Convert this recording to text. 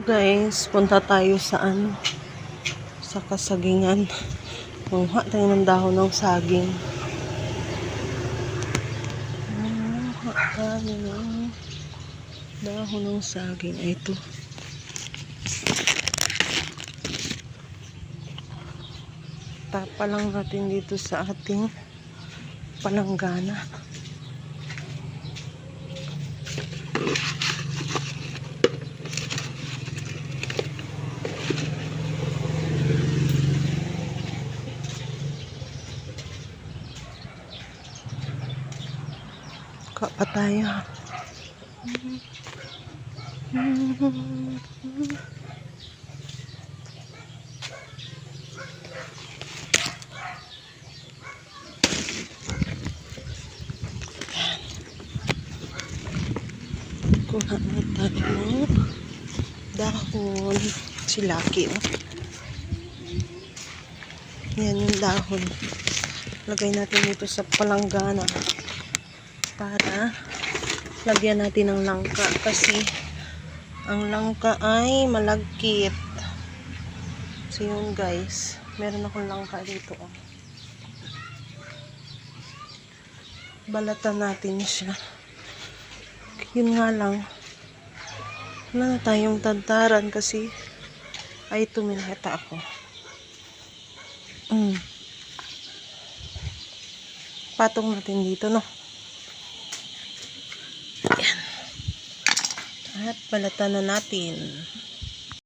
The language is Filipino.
Guys, punta tayo sa sa kasagingan. Mangha tayo ng dahon ng saging. Mangha tayo ng dahon ng saging. Ay, ito. Tapa lang natin dito sa ating palanggana. Kapa tayo. Kuha na tayo ng dahon. Si Lucky, oh. Yan yung dahon. Lagay natin dito sa palanggana para lagyan natin ng langka kasi ang langka ay malagkit. So yun guys, meron akong langka dito, oh. Balatan natin siya. Yun nga lang, wala na tayong tantaran kasi ay tumilhata ako. Patong natin dito, no? Ayan. At balatan na natin.